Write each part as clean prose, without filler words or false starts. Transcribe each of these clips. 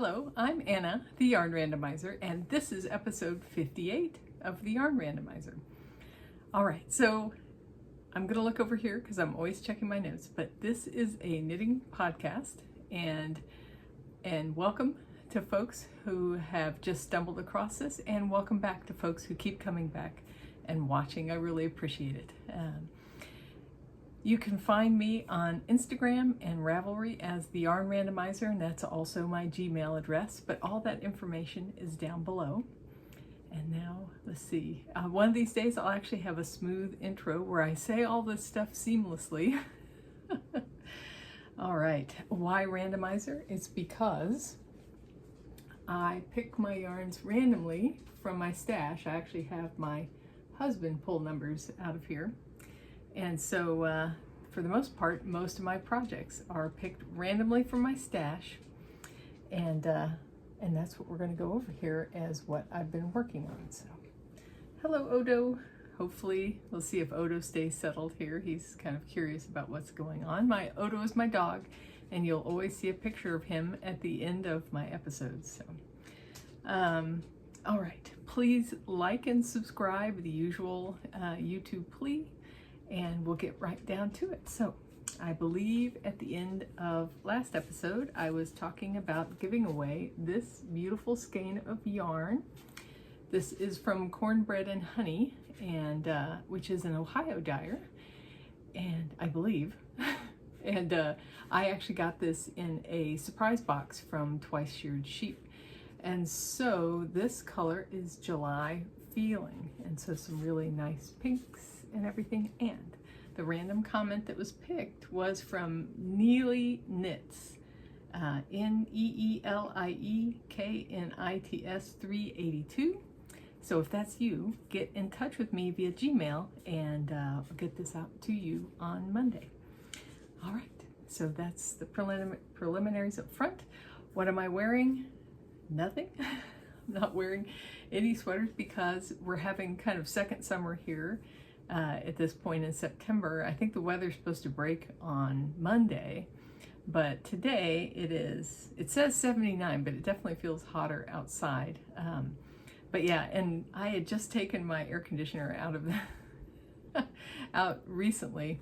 Hello, I'm Anna, the Yarn Randomizer, and this is episode 58 of the Yarn Randomizer. All right, so I'm going to look over here because I'm always checking my notes, but this is a knitting podcast, and welcome to folks who have just stumbled across this, and welcome back to folks who keep coming back and watching. I really appreciate it. You can find me on Instagram and Ravelry as the Yarn Randomizer, and that's also my Gmail address, but all that information is down below. And now, let's see, one of these days I'll actually have a smooth intro where I say all this stuff seamlessly. All right, why randomizer? It's because I pick my yarns randomly from my stash. I actually have my husband pull numbers out of here. And so for the most part, most of my projects are picked randomly from my stash. And that's what we're going to go over here as what I've been working on. So hello, Odo. Hopefully we'll see if Odo stays settled here. He's kind of curious about what's going on. Odo is my dog, and you'll always see a picture of him at the end of my episodes. So all right, please like and subscribe, the usual YouTube plea. And we'll get right down to it. So I believe at the end of last episode, I was talking about giving away this beautiful skein of yarn. This is from Cornbread and Honey, and which is an Ohio dyer, and I believe. And I actually got this in a surprise box from Twice Sheared Sheep. And so this color is July Feeling, and so some really nice pinks and everything. And the random comment that was picked was from Neely Knits, NEELIEKNITS 382. So if that's you, get in touch with me via Gmail, and I'll get this out to you on Monday. All right, so that's the preliminaries up front. What am I wearing? Nothing. I'm not wearing any sweaters because we're having kind of second summer here. At this point in September. I think the weather's supposed to break on Monday, but today it says 79, but it definitely feels hotter outside. But yeah, and I had just taken my air conditioner out of out recently,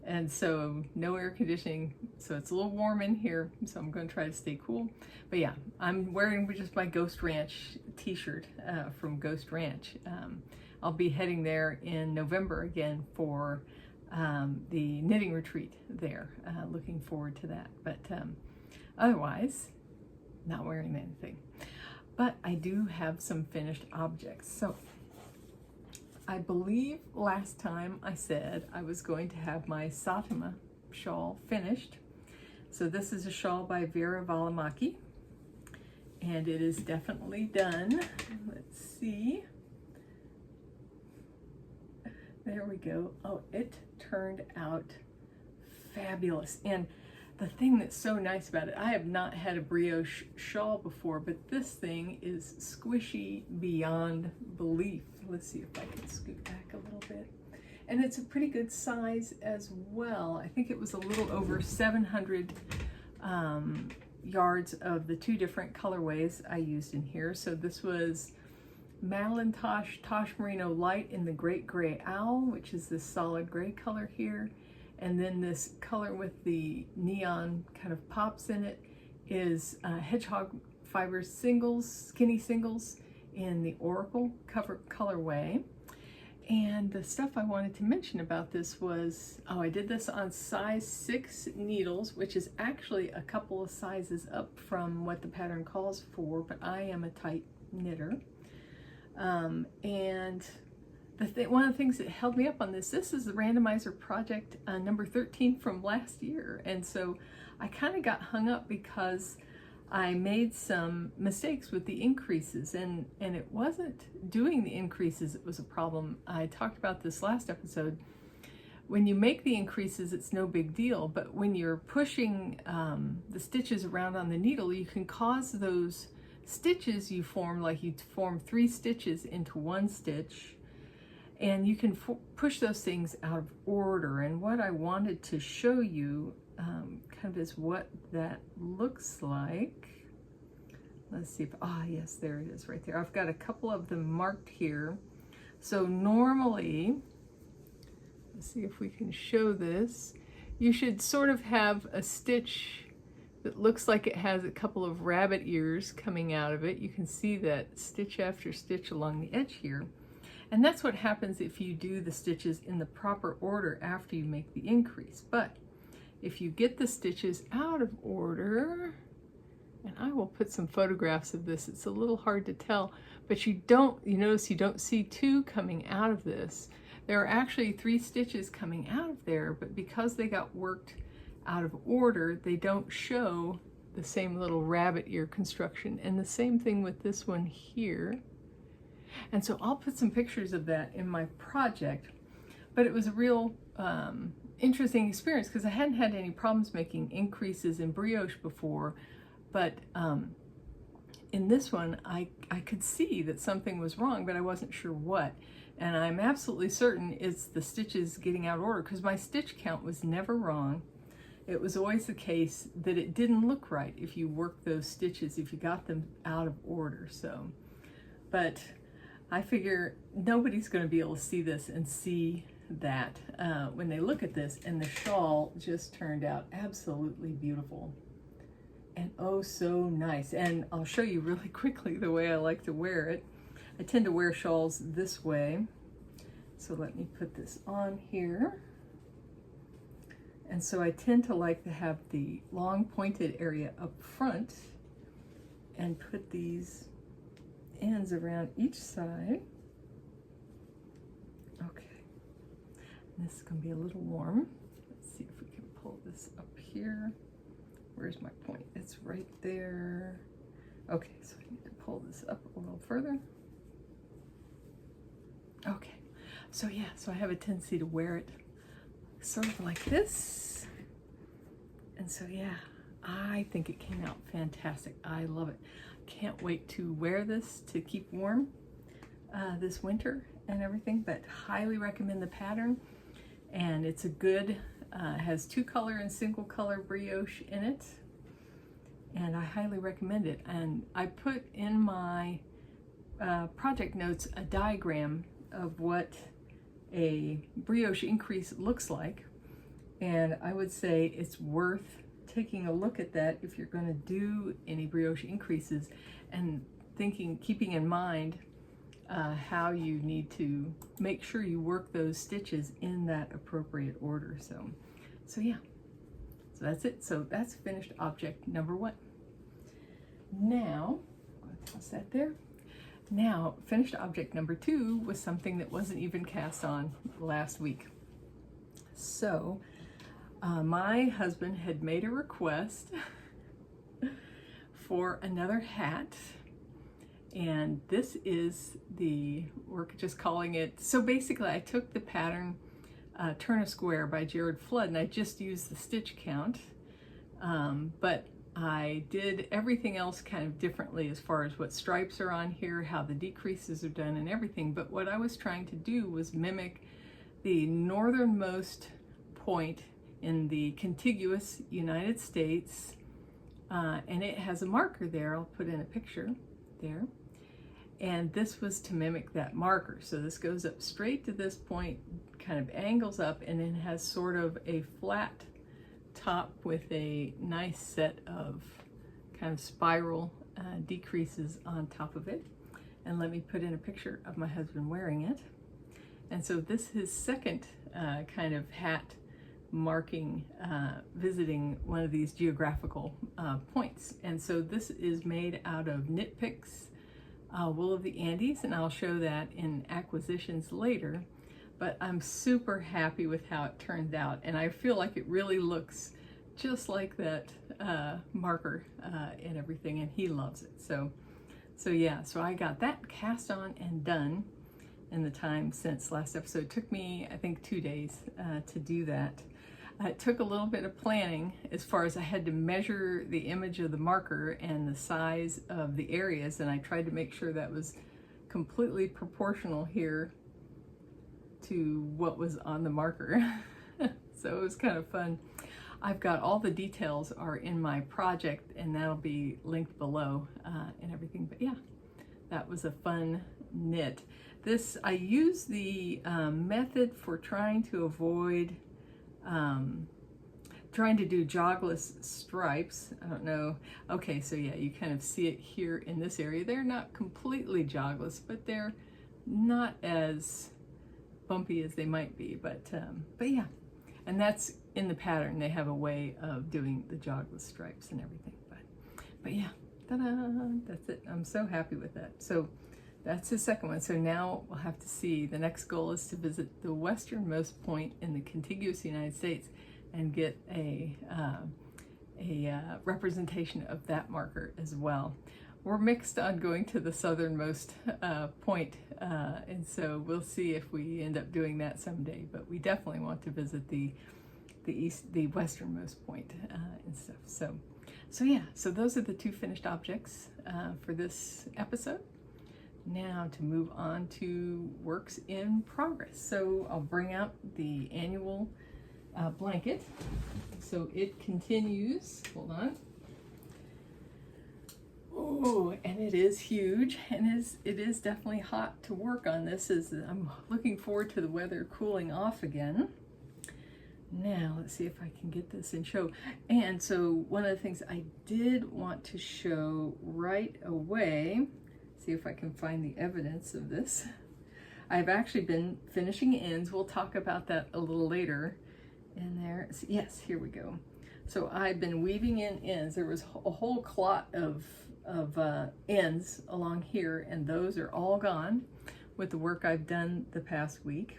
and so no air conditioning, so it's a little warm in here, so I'm going to try to stay cool. But yeah, I'm wearing just my Ghost Ranch t-shirt from Ghost Ranch. I'll be heading there in November again for the knitting retreat there. Looking forward to that. But otherwise, not wearing anything. But I do have some finished objects. So I believe last time I said I was going to have my Satima shawl finished. So this is a shawl by Vera Valimaki, and it is definitely done. Let's see. There we go. Oh, it turned out fabulous. And the thing that's so nice about it, I have not had a brioche shawl before, but this thing is squishy beyond belief. Let's see if I can scoot back a little bit. And it's a pretty good size as well. I think it was a little over 700 yards of the two different colorways I used in here. So this was Malintosh Tosh Merino Light in the Great Gray Owl, which is this solid gray color here, and then this color with the neon kind of pops in it is Hedgehog Fibers singles, skinny singles in the Oracle colorway. And the stuff I wanted to mention about this was, I did this on size 6 needles, which is actually a couple of sizes up from what the pattern calls for, but I am a tight knitter. And one of the things that held me up on this is the randomizer project number 13 from last year. And so I kind of got hung up because I made some mistakes with the increases, and it wasn't doing the increases that was a problem. I talked about this last episode. When you make the increases, it's no big deal, but when you're pushing the stitches around on the needle, you can cause those stitches you form, like you form 3 stitches into 1 stitch, and you can push those things out of order. And what I wanted to show you kind of is what that looks like. let's see if, yes, there it is right there. I've got a couple of them marked here. So normally, let's see if we can show this. You should sort of have a stitch that looks like it has a couple of rabbit ears coming out of it. You can see that stitch after stitch along the edge here. And that's what happens if you do the stitches in the proper order after you make the increase. But if you get the stitches out of order, and I will put some photographs of this, it's a little hard to tell, but you notice you don't see two coming out of this. There are actually 3 stitches coming out of there, but because they got worked out of order, they don't show the same little rabbit ear construction. And the same thing with this one here. And so I'll put some pictures of that in my project, but it was a real interesting experience because I hadn't had any problems making increases in brioche before, but in this one I could see that something was wrong, but I wasn't sure what. And I'm absolutely certain it's the stitches getting out of order, because my stitch count was never wrong. It was always the case that it didn't look right if you worked those stitches, if you got them out of order. So, but I figure nobody's going to be able to see this and see that when they look at this. And the shawl just turned out absolutely beautiful and oh so nice. And I'll show you really quickly the way I like to wear it. I tend to wear shawls this way. So let me put this on here. And so I tend to like to have the long pointed area up front and put these ends around each side. Okay, and this is going to be a little warm. Let's see if we can pull this up here. Where's my point? It's right there. Okay, so I need to pull this up a little further. Okay, so yeah, so I have a tendency to wear it sort of like this. And so yeah, I think it came out fantastic. I love it. Can't wait to wear this to keep warm this winter and everything, but highly recommend the pattern. And it's a good, has 2-color and single color brioche in it. And I highly recommend it. And I put in my project notes a diagram of what a brioche increase looks like. And I would say it's worth taking a look at that if you're going to do any brioche increases, and keeping in mind how you need to make sure you work those stitches in that appropriate order. So yeah, so that's it. So that's finished object number 1. Now, I'm going to toss that there. Now, finished object number 2 was something that wasn't even cast on last week. So my husband had made a request for another hat, and this is we're just calling it, so basically I took the pattern Turn a Square by Jared Flood, and I just used the stitch count, but I did everything else kind of differently as far as what stripes are on here, how the decreases are done and everything. But what I was trying to do was mimic the northernmost point in the contiguous United States, and it has a marker there. I'll put in a picture there. And this was to mimic that marker. So this goes up straight to this point, kind of angles up, and then has sort of a flat top with a nice set of kind of spiral decreases on top of it. And let me put in a picture of my husband wearing it. And so this is his second kind of hat marking, visiting one of these geographical points. And so this is made out of Knit Picks wool of the Andes, and I'll show that in acquisitions later. But I'm super happy with how it turned out, and I feel like it really looks just like that marker and everything, and he loves it. So yeah, so I got that cast on and done in the time since last episode. It took me, I think, 2 days to do that. It took a little bit of planning as far as I had to measure the image of the marker and the size of the areas, and I tried to make sure that was completely proportional here to what was on the marker. So it was kind of fun. I've got all the details are in my project, and that'll be linked below and everything. But yeah, that was a fun knit. This, I use the method for trying to avoid trying to do jogless stripes. I don't know. Okay, so yeah, you kind of see it here in this area. They're not completely jogless, but they're not as bumpy as they might be. But yeah, and that's in the pattern. They have a way of doing the jogless stripes and everything. But yeah, ta-da! That's it. I'm so happy with that. So that's the second one. So now we'll have to see. The next goal is to visit the westernmost point in the contiguous United States and get a representation of that marker as well. We're mixed on going to the southernmost point, and so we'll see if we end up doing that someday. But we definitely want to visit the westernmost point and stuff. So yeah. So those are the two finished objects for this episode. Now to move on to works in progress. So I'll bring out the annual blanket. So it continues. Hold on. Oh, and it is huge, and it is definitely hot to work on this. I'm looking forward to the weather cooling off again. Now let's see if I can get this in show. And so one of the things I did want to show right away, see if I can find the evidence of this. I've actually been finishing ends. We'll talk about that a little later. In there, yes, here we go. So I've been weaving in ends. There was a whole clot of ends along here, and those are all gone with the work I've done the past week.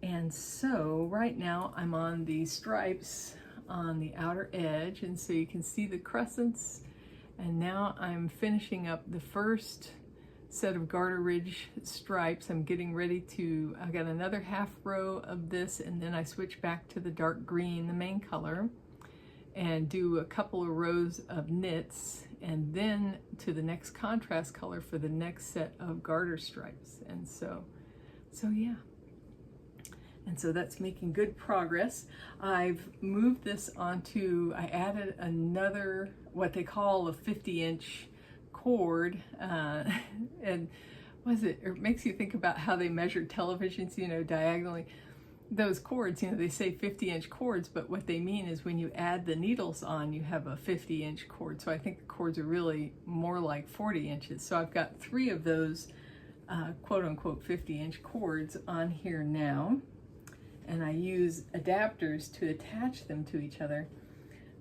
And so right now I'm on the stripes on the outer edge, and so you can see the crescents. And now I'm finishing up the first set of garter ridge stripes. I'm getting ready to, I got another half row of this, and then I switch back to the dark green, the main color, and do a couple of rows of knits, and then to the next contrast color for the next set of garter stripes. And so yeah. And so that's making good progress. I've moved this onto, I added another, what they call a 50-inch cord, and it makes you think about how they measured televisions, you know, diagonally. Those cords, you know, they say 50-inch cords, but what they mean is when you add the needles on, you have a 50-inch cord. So I think the cords are really more like 40 inches. So I've got 3 of those quote-unquote 50-inch cords on here now, and I use adapters to attach them to each other.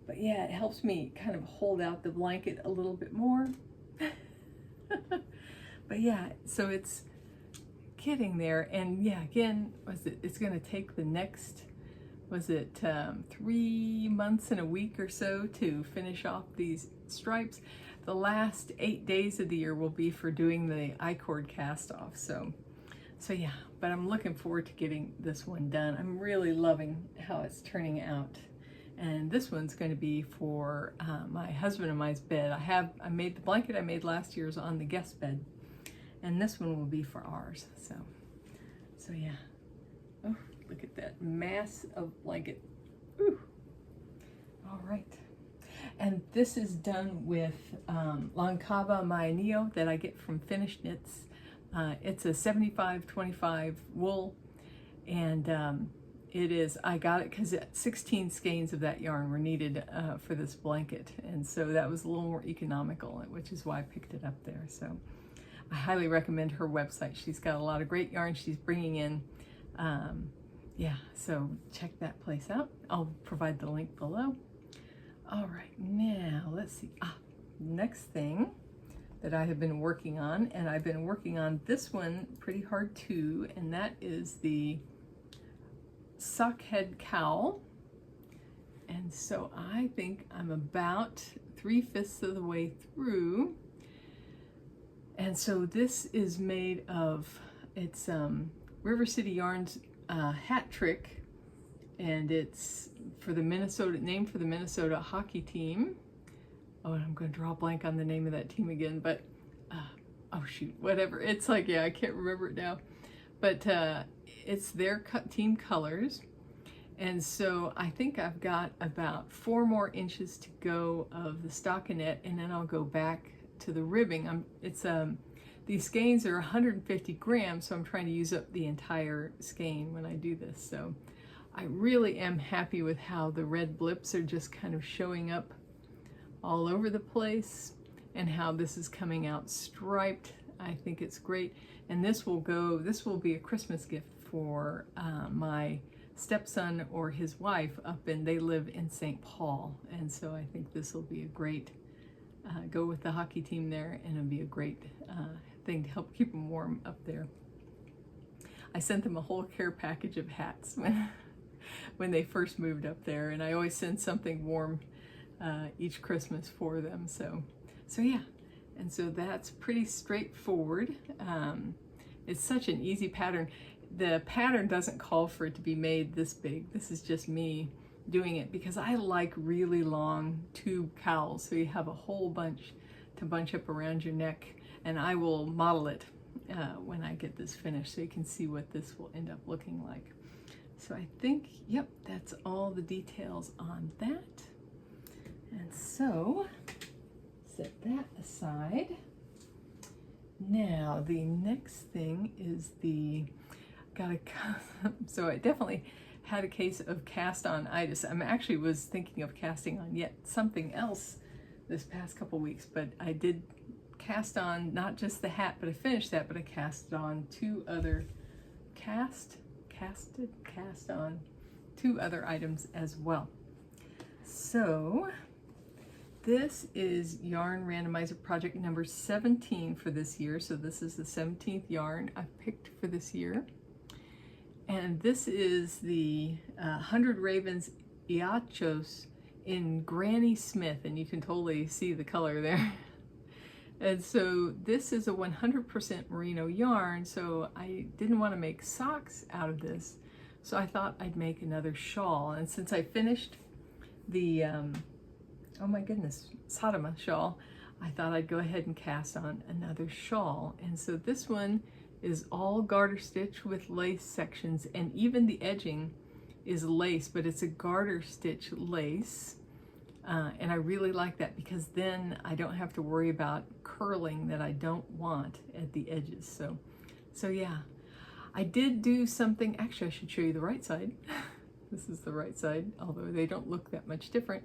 But yeah, it helps me kind of hold out the blanket a little bit more. But yeah, so it's getting there. And yeah, again, it's going to take the next, 3 months and a week or so to finish off these stripes. The last 8 days of the year will be for doing the I-cord cast off. So yeah, but I'm looking forward to getting this one done. I'm really loving how it's turning out. And this one's going to be for my husband and I's bed. I made the blanket I made last year's on the guest bed, and this one will be for ours. So yeah. Oh, look at that mass of blanket. Ooh. All right. And this is done with Lancava Mayaneo that I get from Finished Knits. It's a 75-25 wool, and it is, I got it because 16 skeins of that yarn were needed for this blanket, and so that was a little more economical, which is why I picked it up there. So I highly recommend her website. She's got a lot of great yarn she's bringing in. Yeah, so check that place out. I'll provide the link below. All right, now let's see. Next thing that I have been working on, and I've been working on this one pretty hard too, and that is the sock head cowl. And so I think I'm about 3/5 of the way through. And so this is made of, it's River City Yarns hat trick, and it's for the named for the Minnesota hockey team. Oh, and I'm going to draw a blank on the name of that team again, but oh shoot, whatever. It's like, yeah, I can't remember it now. But it's their team colors, And so I think I've got about 4 more inches to go of the stockinette, and then I'll go back to the ribbing. These skeins are 150 grams, so I'm trying to use up the entire skein when I do this. So I really am happy with how the red blips are just kind of showing up all over the place, and how this is coming out striped. I think it's great. And this will be a Christmas gift for my stepson or his wife they live in St. Paul. And so I think this will be a great, go with the hockey team there, and it'll be a great thing to help keep them warm up there. I sent them a whole care package of hats when they first moved up there, and I always send something warm each Christmas for them. So yeah, and so that's pretty straightforward. It's such an easy pattern. The pattern doesn't call for it to be made this big. This is just me doing it because I like really long tube cowls, so you have a whole bunch to bunch up around your neck, and I will model it when I get this finished so you can see what this will end up looking like. So I think, yep, that's all the details on that. And so set that aside. Now the next thing is so I definitely had a case of Castonitis. I actually was thinking of casting on yet something else this past couple weeks, but I did cast on not just the hat, but I finished that, but I cast on 2 other items as well. So this is Yarn Randomizer project number 17 for this year. So this is the 17th yarn I've picked for this year. And this is the 100 Ravens Iachos in Granny Smith, and you can totally see the color there. And so this is a 100% merino yarn, so I didn't want to make socks out of this, so I thought I'd make another shawl. And since I finished the oh my goodness, Sadama shawl, I thought I'd go ahead and cast on another shawl. And so this one is all garter stitch with lace sections, and even the edging is lace, but it's a garter stitch lace. And I really like that because then I don't have to worry about curling that I don't want at the edges. So yeah, I did do something. Actually, I should show you the right side. This is the right side, although they don't look that much different.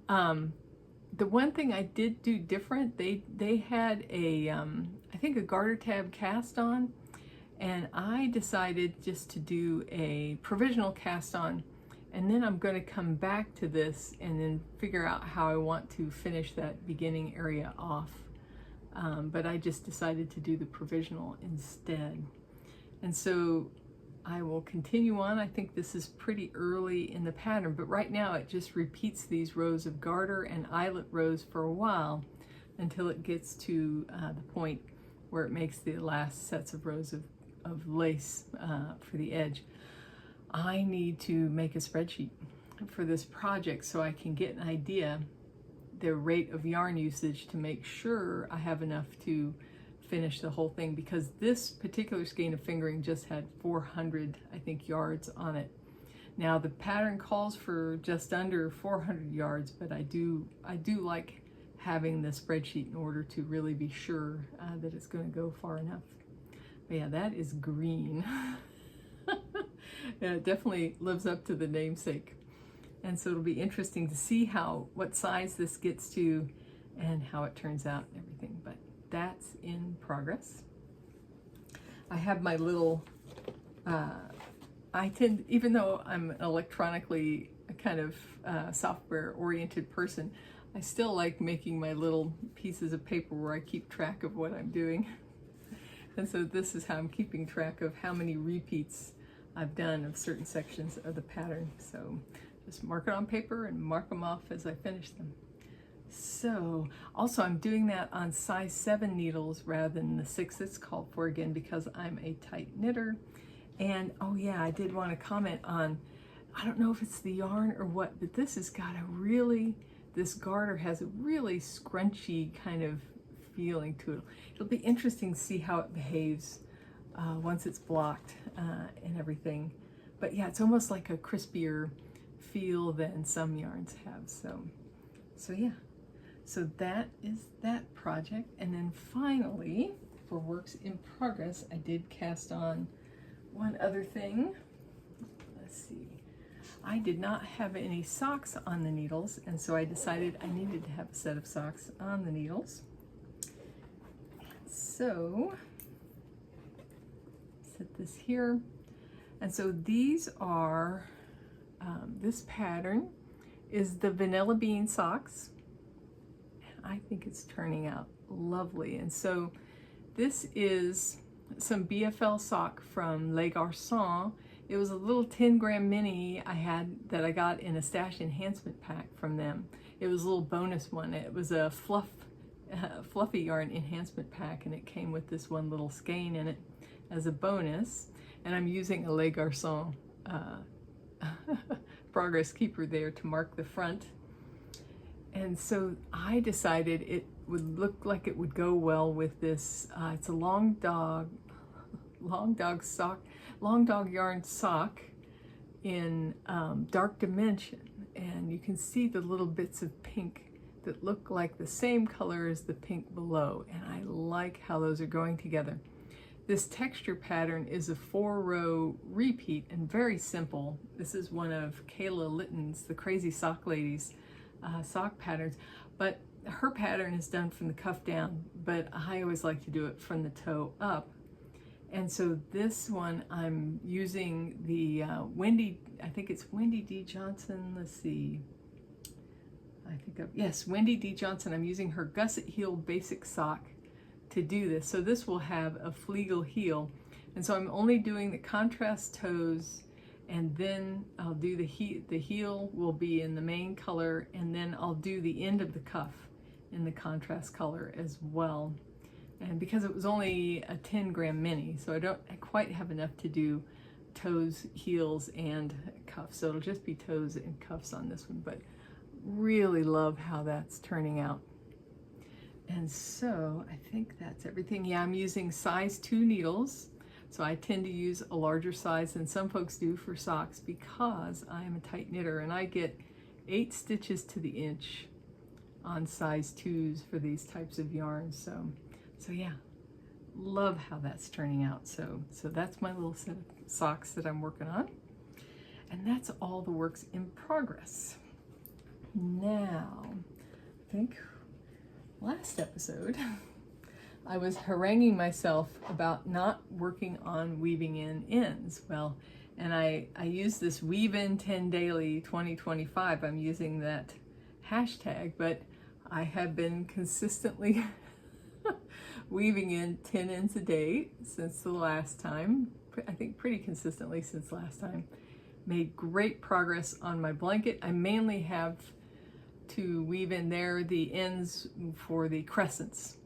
The one thing I did do different, they had a, I think a garter tab cast on, and I decided just to do a provisional cast on, and then I'm going to come back to this and then figure out how I want to finish that beginning area off. But I just decided to do the provisional instead. And so I will continue on. I think this is pretty early in the pattern, but right now it just repeats these rows of garter and eyelet rows for a while until it gets to the point where it makes the last sets of rows of lace for the edge. I need to make a spreadsheet for this project so I can get an idea the rate of yarn usage to make sure I have enough to finish the whole thing, because this particular skein of fingering just had 400, I think, yards on it. Now the pattern calls for just under 400 yards, but I do like having the spreadsheet in order to really be sure that it's going to go far enough. But yeah, that is green. Yeah, it definitely lives up to the namesake. And so it'll be interesting to see what size this gets to and how it turns out and everything. But that's in progress. I have my little, even though I'm an electronically kind of software oriented person, I still like making my little pieces of paper where I keep track of what I'm doing. And so this is how I'm keeping track of how many repeats I've done of certain sections of the pattern. So just mark it on paper and mark them off as I finish them. So also I'm doing that on size 7 needles rather than the 6 that's called for, again, because I'm a tight knitter. And oh yeah, I did want to comment on, I don't know if it's the yarn or what, but this has got this garter has a really scrunchy kind of feeling to it. It'll be interesting to see how it behaves once it's blocked and everything. but yeah, it's almost like a crispier feel than some yarns have. So yeah, so that is that project. And then finally, for works in progress, I did cast on one other thing. Let's see. I did not have any socks on the needles, and so I decided I needed to have a set of socks on the needles. So set this here. And so these are, this pattern is the vanilla bean socks. I think it's turning out lovely. And so this is some BFL sock from Les Garçons. It was a little 10-gram mini I had that I got in a stash enhancement pack from them. It was a little bonus one. It was a fluffy yarn enhancement pack, and it came with this one little skein in it as a bonus. And I'm using a Les Garçons progress keeper there to mark the front. And so I decided it would look like it would go well with this. It's a long dog yarn sock in dark dimension, and you can see the little bits of pink that look like the same color as the pink below, and I like how those are going together. This texture pattern is a 4-row repeat and very simple. This is one of Kayla Litton's, the Crazy Sock Lady's sock patterns, but her pattern is done from the cuff down, but I always like to do it from the toe up. And so this one I'm using the I think it's Wendy D. Johnson, let's see. Yes, Wendy D. Johnson. I'm using her gusset heel basic sock to do this. So this will have a fleagle heel. And so I'm only doing the contrast toes, and then I'll do the heel will be in the main color, and then I'll do the end of the cuff in the contrast color as well. And because it was only a 10-gram mini, so I don't quite have enough to do toes, heels, and cuffs. So it'll just be toes and cuffs on this one, but really love how that's turning out. And so I think that's everything. Yeah, I'm using size 2 needles. So I tend to use a larger size than some folks do for socks because I'm a tight knitter, and I get 8 stitches to the inch on size 2s for these types of yarns. So yeah, love how that's turning out. So that's my little set of socks that I'm working on. And that's all the works in progress. Now, I think last episode, I was haranguing myself about not working on weaving in ends. Well, and I used this Weave In 10 Daily 2025. I'm using that hashtag, but I have been consistently weaving in 10 ends a day since the last time. I think pretty consistently since last time. Made great progress on my blanket. I mainly have to weave in there the ends for the crescents,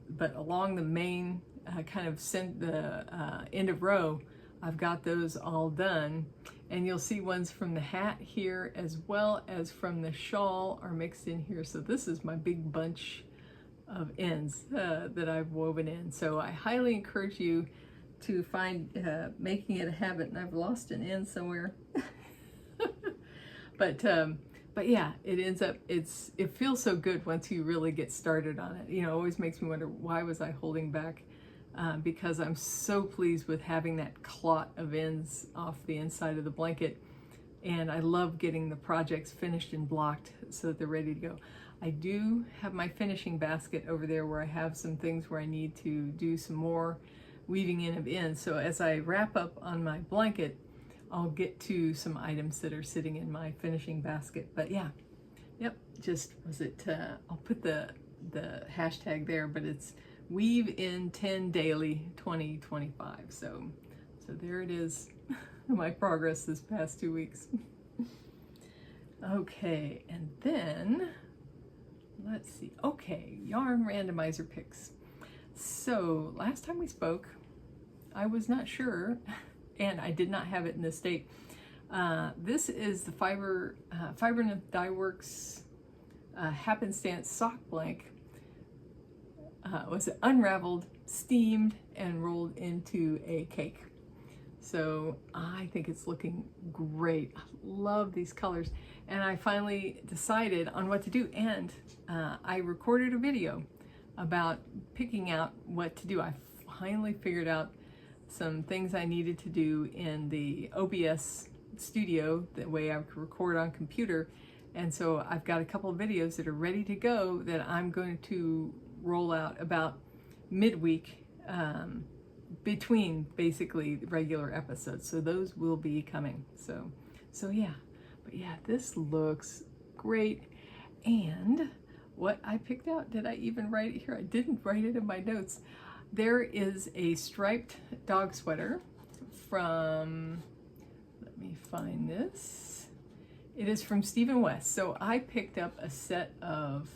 but along the main kind of the end of row, I've got those all done. And you'll see ones from the hat here as well as from the shawl are mixed in here. So this is my big bunch of ends that I've woven in. So I highly encourage you to find making it a habit. And I've lost an end somewhere. But yeah, it ends up, it feels so good once you really get started on it. You know, it always makes me wonder, why was I holding back? Because I'm so pleased with having that clot of ends off the inside of the blanket. And I love getting the projects finished and blocked so that they're ready to go. I do have my finishing basket over there where I have some things where I need to do some more weaving in of ends. So as I wrap up on my blanket, I'll get to some items that are sitting in my finishing basket. But yeah, yep, just was it, I'll put the hashtag there, but it's Weave In 10 Daily 2025. So there it is, my progress this past 2 weeks. Okay, and then, let's see, okay, Yarn Randomizer picks. So last time we spoke, I was not sure, and I did not have it in this state. This is the Fiber Nymph Dye Works Happenstance Sock Blank. Was it unraveled, steamed, and rolled into a cake. So I think it's looking great. I love these colors. And I finally decided on what to do. And I recorded a video about picking out what to do. I finally figured out some things I needed to do in the OBS studio, the way I could record on computer. And so I've got a couple of videos that are ready to go that I'm going to roll out about midweek, between basically regular episodes. So those will be coming. So yeah, but yeah, this looks great. And what I picked out, did I even write it here? I didn't write it in my notes. There is a striped dog sweater from, let me find this. It is from Stephen West. So I picked up a set of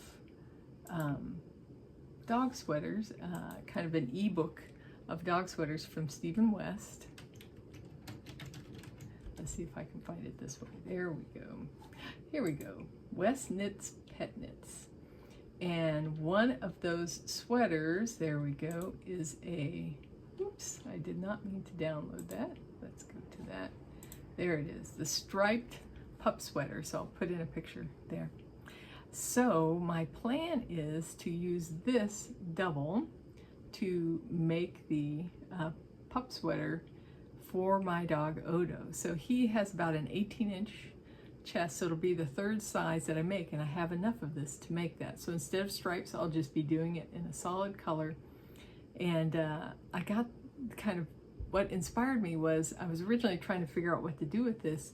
dog sweaters, kind of an ebook of dog sweaters from Stephen West. Let's see if I can find it this way. There we go. Here we go. West Knits Pet Knits. And one of those sweaters, there we go, is a, oops, I did not mean to download that. Let's go to that. There it is, the striped pup sweater. So I'll put in a picture there. So my plan is to use this double to make the pup sweater for my dog Odo. So he has about an 18-inch chest, so it'll be the third size that I make, and I have enough of this to make that. So instead of stripes, I'll just be doing it in a solid color. And I got kind of, what inspired me was I was originally trying to figure out what to do with this,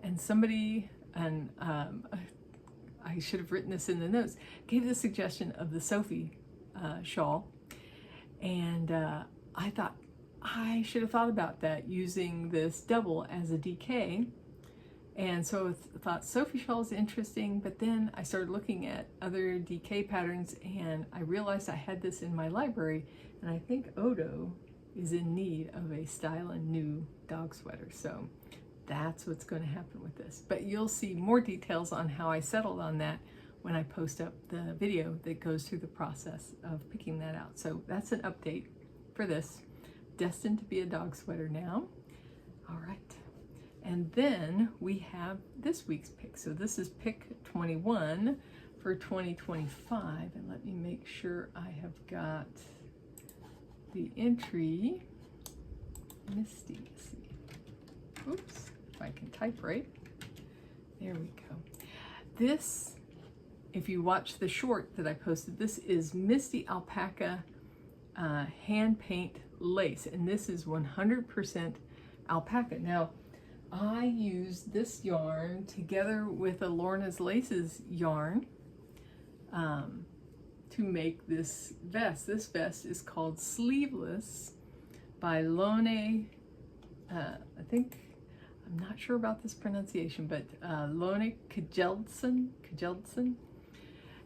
and somebody, and I should have written this in the notes, gave the suggestion of the Sophie shawl. And I thought I should have thought about that, using this double as a DK. And so I thought Sophie shawl is interesting, but then I started looking at other DK patterns and I realized I had this in my library, and I think Odo is in need of a style and new dog sweater. So that's what's going to happen with this. But you'll see more details on how I settled on that when I post up the video that goes through the process of picking that out. So that's an update for this. Destined to be a dog sweater now. All right. And then we have this week's pick. So this is pick 21 for 2025. And let me make sure I have got the entry. Misty, let's see. Oops, if I can type right. There we go. This, if you watch the short that I posted, this is Misty Alpaca hand paint lace, and this is 100% alpaca. Now, I used this yarn together with a Lorna's Laces yarn to make this vest. This vest is called Sleeveless by Lone, I think, I'm not sure about this pronunciation, but Lone Kjeldsen.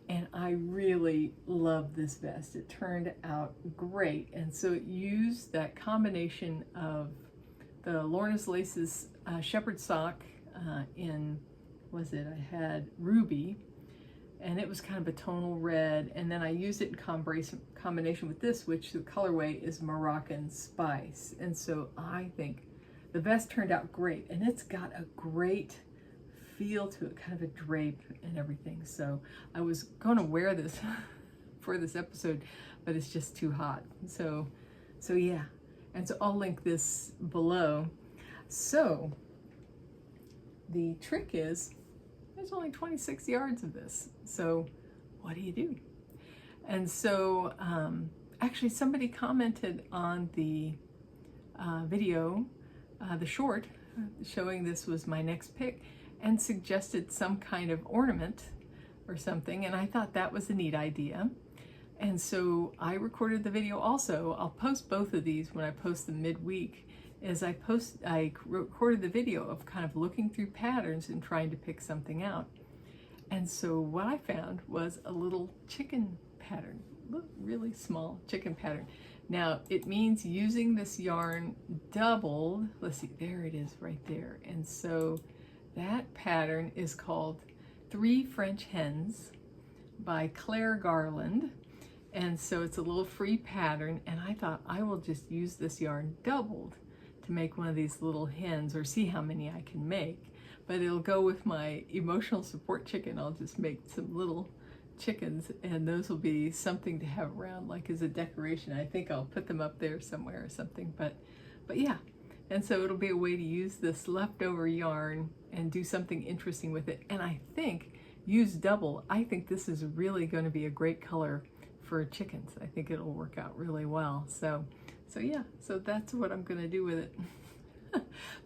And I really love this vest. It turned out great. And so it used that combination of the Lorna's Laces shepherd sock in, was it, I had ruby, and it was kind of a tonal red, and then I used it in combination with this, which the colorway is Moroccan Spice. And so I think the vest turned out great, and it's got a great feel to it, kind of a drape and everything. So I was going to wear this for this episode, but it's just too hot. So yeah, and so I'll link this below. So the trick is, there's only 26 yards of this. So what do? And so actually somebody commented on the video, the short, showing this was my next pick, and suggested some kind of ornament or something, and I thought that was a neat idea. And so I recorded the video also. I'll post both of these when I post them midweek. I recorded the video of kind of looking through patterns and trying to pick something out. And so what I found was a little chicken pattern, really small chicken pattern. Now it means using this yarn doubled. Let's see, there it is right there. And so that pattern is called 3 French Hens by Claire Garland. And so it's a little free pattern, and I thought I will just use this yarn doubled to make one of these little hens, or see how many I can make. But it'll go with my emotional support chicken. I'll just make some little chickens, and those will be something to have around, like as a decoration. I think I'll put them up there somewhere or something, but yeah. And so it'll be a way to use this leftover yarn and do something interesting with it. And I think use double. I think this is really going to be a great color for chickens. I think it'll work out really well. So yeah, so that's what I'm going to do with it.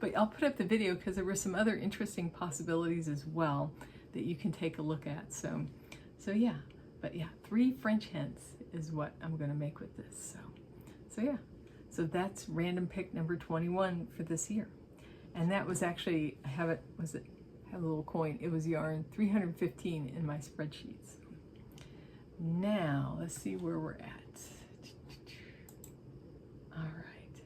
But I'll put up the video because there were some other interesting possibilities as well that you can take a look at. So yeah, but yeah, 3 French hens is what I'm going to make with this. So yeah, so that's random pick number 21 for this year. And that was actually, I have a little coin. It was yarn 315 in my spreadsheets. Now let's see where we're at. All right.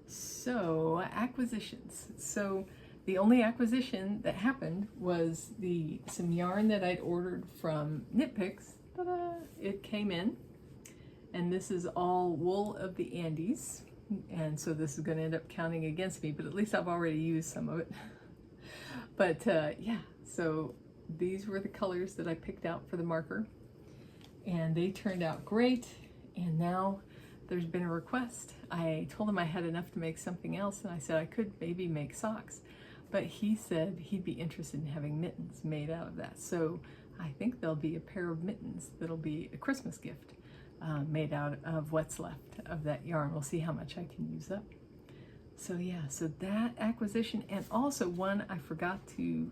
So acquisitions. So the only acquisition that happened was some yarn that I'd ordered from Knit Picks. Ta-da! It came in, and this is all wool of the Andes, and so this is going to end up counting against me, but at least I've already used some of it. But yeah, so these were the colors that I picked out for the marker, and they turned out great. And now there's been a request. I told him I had enough to make something else, and I said I could maybe make socks, but he said he'd be interested in having mittens made out of that. So I think there'll be a pair of mittens that'll be a Christmas gift made out of what's left of that yarn. We'll see how much I can use up. So yeah, so that acquisition, and also one I forgot to,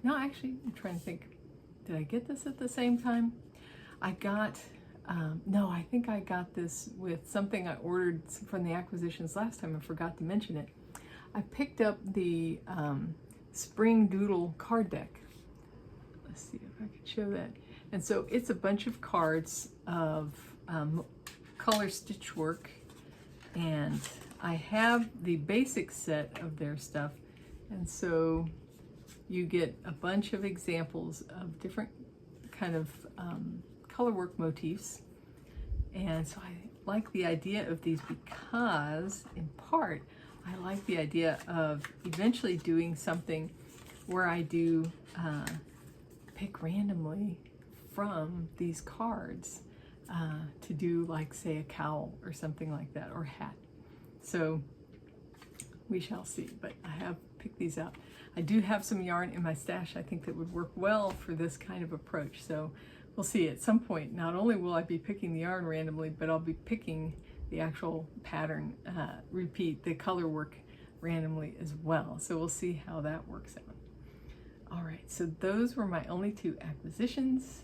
actually, I'm trying to think, did I get this at the same time? I got, no, I think I got this with something I ordered from the acquisitions last time and forgot to mention it. I picked up the Spring Doodle card deck. Let's see if I can show that. And so it's a bunch of cards of color stitch work, and I have the basic set of their stuff, and so you get a bunch of examples of different kind of color work motifs. And so I like the idea of these because, in part, I like the idea of eventually doing something where I do pick randomly from these cards to do, like, say, a cowl or something like that, or hat. So we shall see, but I have picked these out. I do have some yarn in my stash I think that would work well for this kind of approach. So we'll see at some point. Not only will I be picking the yarn randomly, but I'll be picking the actual pattern, repeat the color work randomly as well. So we'll see how that works out. All right, so those were my only 2 acquisitions.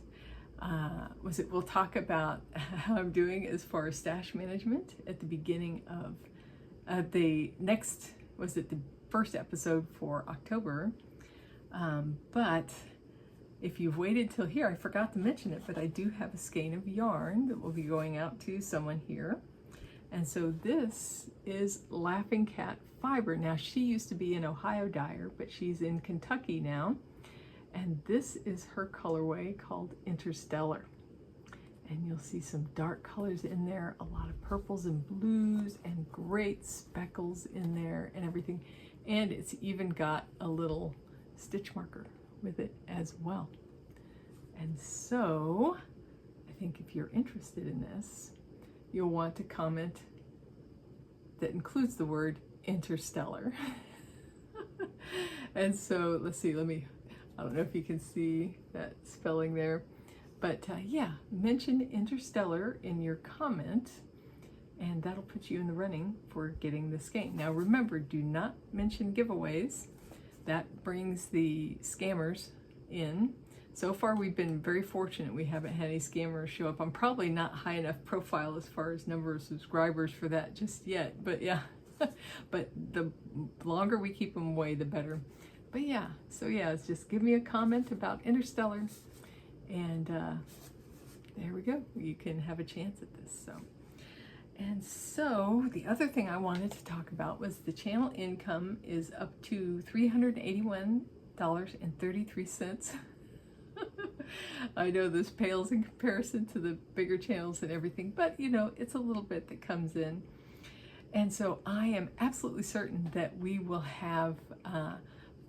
We'll talk about how I'm doing as far as stash management at the beginning of the first episode for October. But if you've waited till here, I forgot to mention it, but I do have a skein of yarn that will be going out to someone here. And so this is Laughing Cat fiber. Now, she used to be an Ohio dyer, but she's in Kentucky now. And this is her colorway called Interstellar. And you'll see some dark colors in there, a lot of purples and blues, and great speckles in there and everything. And it's even got a little stitch marker with it as well. And so I think if you're interested in this, you'll want to comment that includes the word interstellar. And so let's see, I don't know if you can see that spelling there, but yeah, mention interstellar in your comment, and that'll put you in the running for getting the skein. Now remember, do not mention giveaways. That brings the scammers in. So far we've been very fortunate. We haven't had any scammers show up. I'm probably not high enough profile as far as number of subscribers for that just yet, but yeah. But the longer we keep them away, the better. But yeah, so yeah, it's just give me a comment about Interstellar, and there we go. You can have a chance at this. And so the other thing I wanted to talk about was the channel income is up to $381.33. I know this pales in comparison to the bigger channels and everything, but you know, it's a little bit that comes in. And so I am absolutely certain that we will have,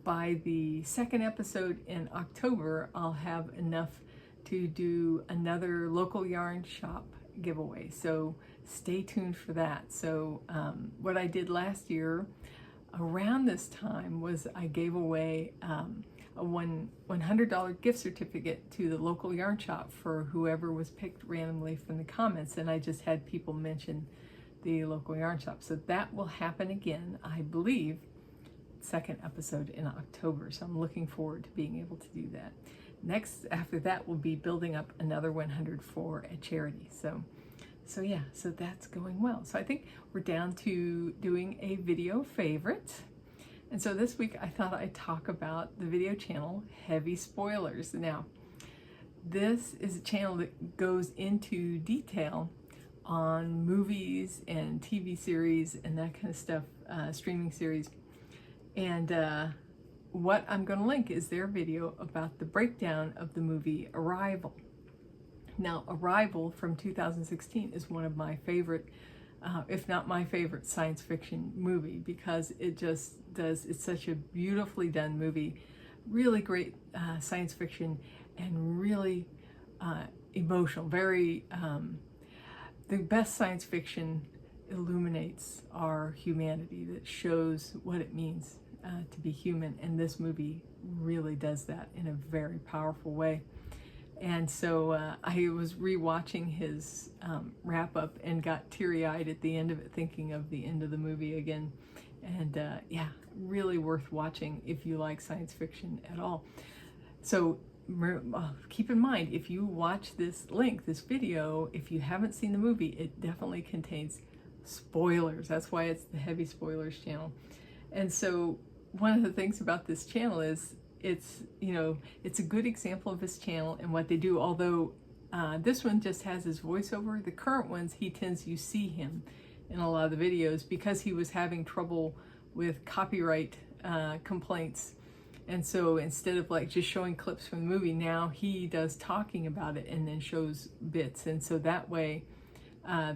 by the second episode in October, I'll have enough to do another local yarn shop giveaway. So stay tuned for that. So what I did last year around this time was I gave away a $100 gift certificate to the local yarn shop for whoever was picked randomly from the comments, and I just had people mention the local yarn shop. So that will happen again, I believe, second episode in October. So I'm looking forward to being able to do that. Next, after that, we'll be building up another 100 for a charity. So yeah, so that's going well. So I think we're down to doing a video favorite. And so this week I thought I'd talk about the video channel Heavy Spoilers. Now, this is a channel that goes into detail on movies and TV series and that kind of stuff, streaming series. And what I'm going to link is their video about the breakdown of the movie Arrival. Now, Arrival from 2016 is one of my favorite, if not my favorite, science fiction movie, because it just does, it's such a beautifully done movie, really great science fiction, and really emotional, very, the best science fiction illuminates our humanity, that shows what it means to be human, and this movie really does that in a very powerful way. And so I was rewatching his wrap-up and got teary-eyed at the end of it, thinking of the end of the movie again. And yeah, really worth watching if you like science fiction at all. So keep in mind, if you watch this link, this video, if you haven't seen the movie, it definitely contains spoilers. That's why it's the Heavy Spoilers channel. And so one of the things about this channel is it's, you know, it's a good example of his channel and what they do. Although this one just has his voiceover. The current ones, you see him in a lot of the videos because he was having trouble with copyright complaints. And so instead of like just showing clips from the movie, now he does talking about it and then shows bits. And so that way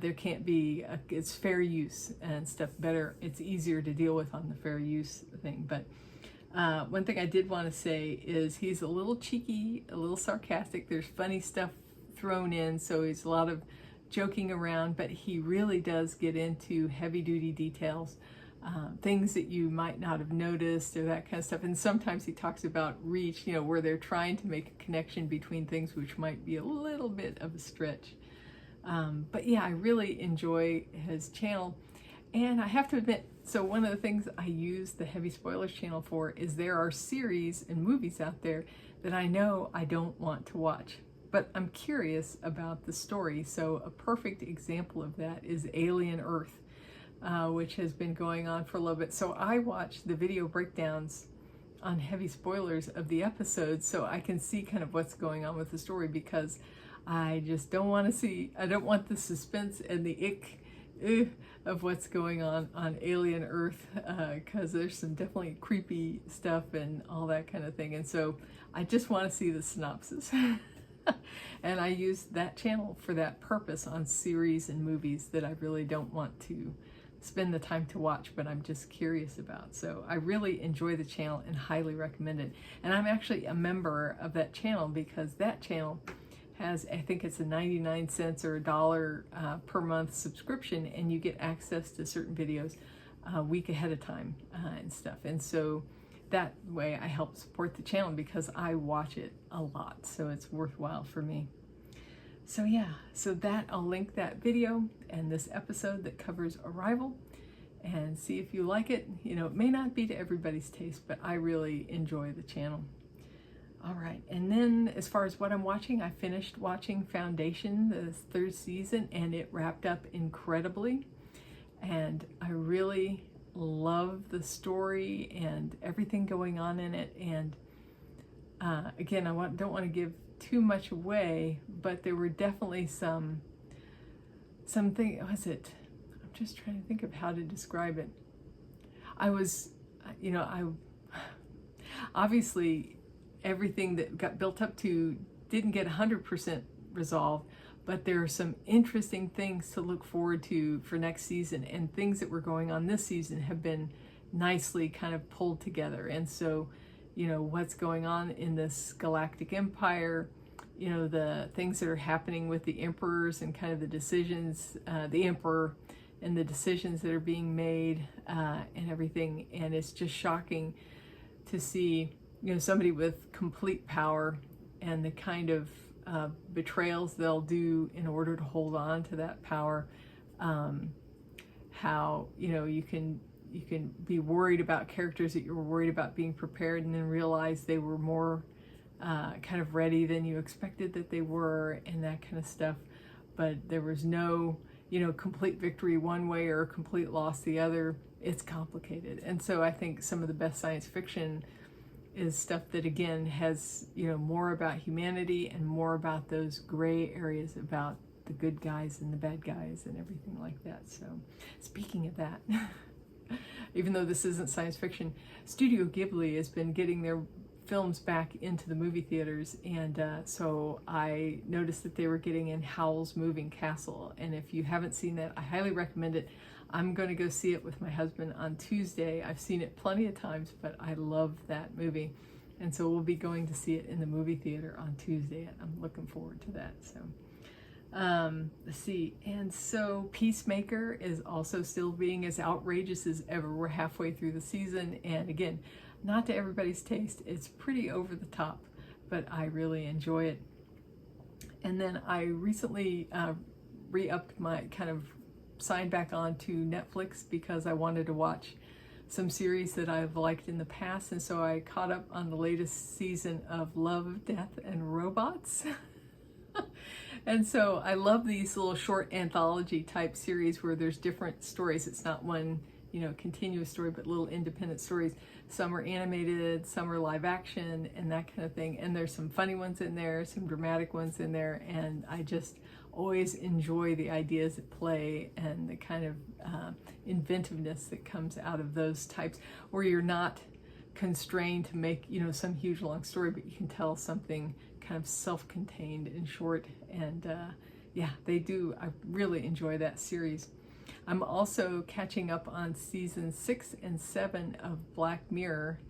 there can't be, it's fair use and stuff better. It's easier to deal with on the fair use thing. But one thing I did want to say is he's a little cheeky, a little sarcastic. There's funny stuff thrown in, so he's a lot of joking around, but he really does get into heavy duty details, things that you might not have noticed or that kind of stuff. And sometimes he talks about reach, you know, where they're trying to make a connection between things, which might be a little bit of a stretch. But yeah, I really enjoy his channel. And I have to admit, so one of the things I use the Heavy Spoilers channel for is there are series and movies out there that I know I don't want to watch, but I'm curious about the story. So a perfect example of that is Alien Earth, which has been going on for a little bit. So I watch the video breakdowns on Heavy Spoilers of the episodes so I can see kind of what's going on with the story, because I just don't want to see, I don't want the suspense and the ick of what's going on Alien Earth, because there's some definitely creepy stuff and all that kind of thing. And so I just want to see the synopsis. And I use that channel for that purpose on series and movies that I really don't want to spend the time to watch, but I'm just curious about. So I really enjoy the channel and highly recommend it. And I'm actually a member of that channel because that channel has, I think it's a 99 cents or $1 per month subscription, and you get access to certain videos a week ahead of time and stuff. And so that way I help support the channel because I watch it a lot, so it's worthwhile for me. So yeah, so that I'll link that video and this episode that covers Arrival and see if you like it. You know, it may not be to everybody's taste, but I really enjoy the channel. All right, and then as far as what I'm watching, I finished watching Foundation, the third season, and it wrapped up incredibly. And I really love the story and everything going on in it. And again, don't want to give too much away, but there were definitely something, was it? I'm just trying to think of how to describe it. I was, you know, obviously everything that got built up to didn't get 100% resolved, but there are some interesting things to look forward to for next season, and things that were going on this season have been nicely kind of pulled together. And so, you know, what's going on in this galactic empire, you know, the things that are happening with the emperors and kind of the decisions, the emperor and the decisions that are being made, and everything. And it's just shocking to see, you know, somebody with complete power and the kind of betrayals they'll do in order to hold on to that power. How, you know, you can be worried about characters that you were worried about being prepared, and then realize they were more kind of ready than you expected that they were, and that kind of stuff. But there was no, you know, complete victory one way or complete loss the other. It's complicated. And so I think some of the best science fiction is stuff that, again, has, you know, more about humanity and more about those gray areas about the good guys and the bad guys and everything like that. So speaking of that, even though this isn't science fiction, Studio Ghibli has been getting their films back into the movie theaters, and so I noticed that they were getting in Howl's Moving Castle, and if you haven't seen that, I highly recommend it. I'm going to go see it with my husband on Tuesday. I've seen it plenty of times, but I love that movie, and so we'll be going to see it in the movie theater on Tuesday, and I'm looking forward to that. So let's see. And so Peacemaker is also still being as outrageous as ever. We're halfway through the season, and again, not to everybody's taste. It's pretty over the top, but I really enjoy it. And then I recently re-upped my kind of signed back on to Netflix because I wanted to watch some series that I've liked in the past, and so I caught up on the latest season of Love, Death, and Robots. And so I love these little short anthology type series where there's different stories. It's not one, you know, continuous story, but little independent stories. Some are animated, some are live action, and that kind of thing. And there's some funny ones in there, some dramatic ones in there, and I just always enjoy the ideas at play and the kind of inventiveness that comes out of those types, where you're not constrained to make, you know, some huge long story, but you can tell something kind of self-contained and short. And yeah, they do. I really enjoy that series. I'm also catching up on season 6 and 7 of Black Mirror,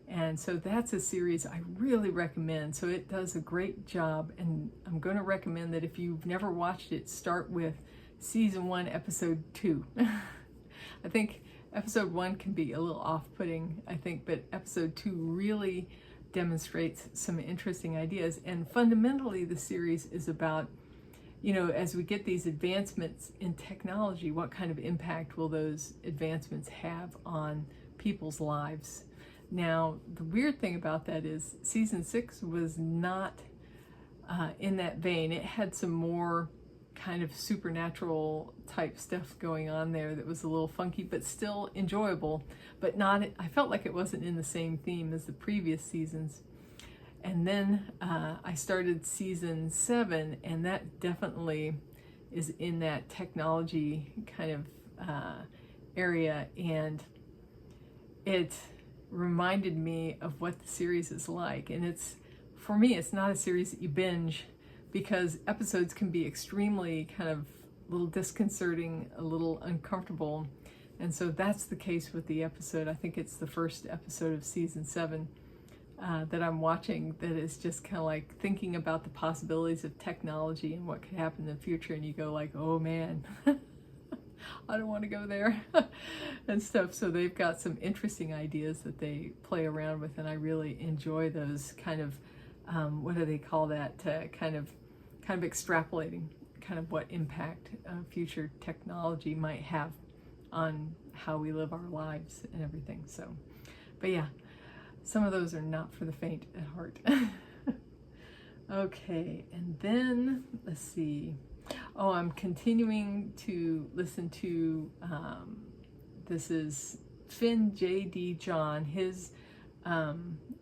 and so that's a series I really recommend. So it does a great job, and I'm going to recommend that if you've never watched it, start with season 1, episode 2. I think episode 1 can be a little off-putting, I think, but episode 2 really demonstrates some interesting ideas. And fundamentally, the series is about, you know, as we get these advancements in technology, what kind of impact will those advancements have on people's lives? Now, the weird thing about that is season 6 was not in that vein. It had some more kind of supernatural type stuff going on there that was a little funky, but still enjoyable, but not, I felt like it wasn't in the same theme as the previous seasons. And then I started season 7, and that definitely is in that technology kind of area, and it reminded me of what the series is like. And it's, for me, it's not a series that you binge, because episodes can be extremely kind of a little disconcerting, a little uncomfortable. And so that's the case with the episode. I think it's the first episode of season 7 that I'm watching that is just kind of like thinking about the possibilities of technology and what could happen in the future. And you go like, oh man, I don't want to go there and stuff. So they've got some interesting ideas that they play around with, and I really enjoy those kind of, what do they call that, kind of extrapolating kind of what impact future technology might have on how we live our lives and everything. So, but yeah, some of those are not for the faint at heart. Okay, and then let's see. Oh, I'm continuing to listen to, this is Finn J.D. John, his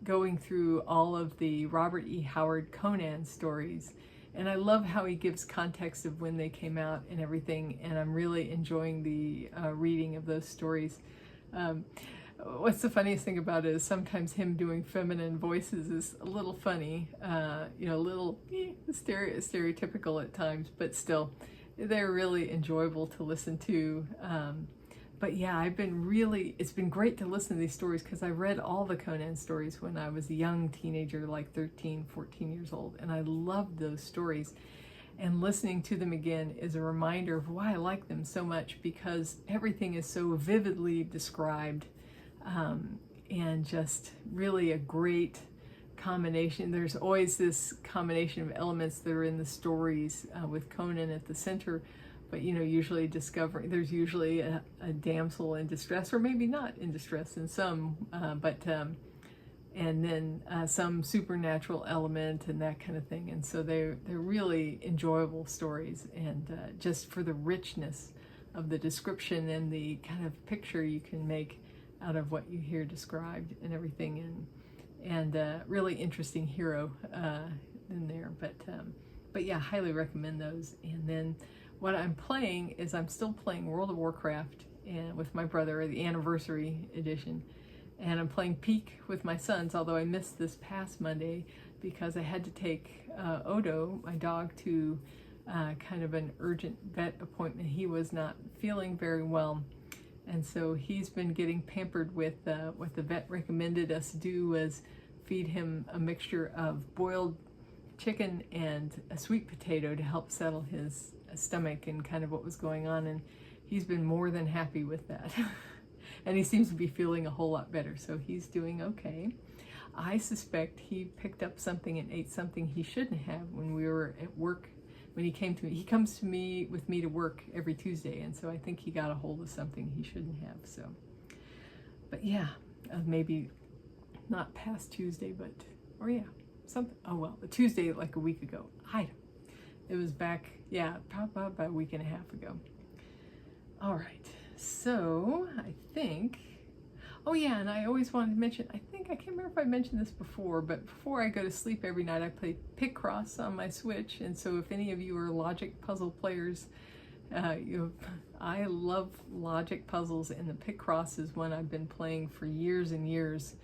going through all of the Robert E. Howard Conan stories. And I love how he gives context of when they came out and everything, and I'm really enjoying the reading of those stories. what's the funniest thing about it is sometimes him doing feminine voices is a little funny, you know, a little stereotypical at times, but still, they're really enjoyable to listen to. But yeah, it's been great to listen to these stories because I read all the Conan stories when I was a young teenager, like 13, 14 years old, and I loved those stories. And listening to them again is a reminder of why I like them so much, because everything is so vividly described, and just really a great combination. There's always this combination of elements that are in the stories, with Conan at the center, but you know, usually there's usually a damsel in distress, or maybe not in distress in some, and then some supernatural element and that kind of thing. And so they're really enjoyable stories, and just for the richness of the description and the kind of picture you can make out of what you hear described and everything, and really interesting hero in there. But yeah, highly recommend those. And then what I'm playing is I'm still playing World of Warcraft and with my brother, the anniversary edition. And I'm playing Peak with my sons, although I missed this past Monday because I had to take Odo, my dog, to kind of an urgent vet appointment. He was not feeling very well. And so he's been getting pampered with what the vet recommended us do was feed him a mixture of boiled chicken and a sweet potato to help settle his stomach and kind of what was going on. And he's been more than happy with that. And he seems to be feeling a whole lot better, so he's doing okay. I suspect he picked up something and ate something he shouldn't have when we were at work. When he came to me, he comes to me with me to work every Tuesday, and so I think he got a hold of something he shouldn't have. So, but yeah, maybe not past Tuesday, or yeah, something. Oh well, the Tuesday like a week ago. It was back, yeah, probably about a week and a half ago. All right. So I think, oh yeah, and I always wanted to mention, I can't remember if I mentioned this before, but before I go to sleep every night, I play Picross on my Switch. And so if any of you are logic puzzle players, I love logic puzzles, and the Picross is one I've been playing for years and years.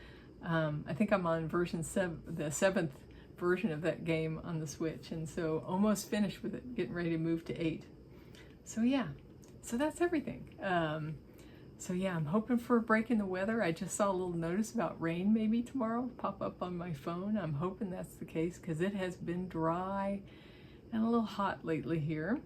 I think I'm on the 7th version of that game on the Switch, and so almost finished with it, getting ready to move to 8. So yeah. So that's everything. So yeah, I'm hoping for a break in the weather. I just saw a little notice about rain maybe tomorrow pop up on my phone. I'm hoping that's the case because it has been dry and a little hot lately here.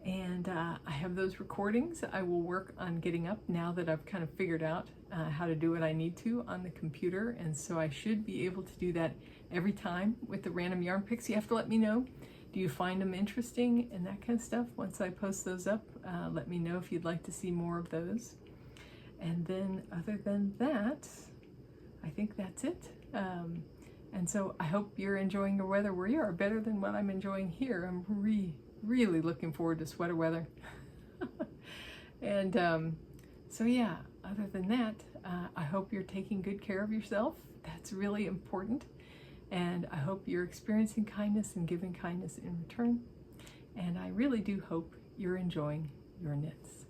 And I have those recordings I will work on getting up now that I've kind of figured out how to do what I need to on the computer. And so I should be able to do that every time with the random yarn picks. You have to let me know. Do you find them interesting and that kind of stuff? Once I post those up, let me know if you'd like to see more of those. And then other than that, I think that's it. And so I hope you're enjoying the weather where you are better than what I'm enjoying here. I'm really looking forward to sweater weather. And so yeah, other than that, I hope you're taking good care of yourself. That's really important. And I hope you're experiencing kindness and giving kindness in return. And I really do hope you're enjoying your knits.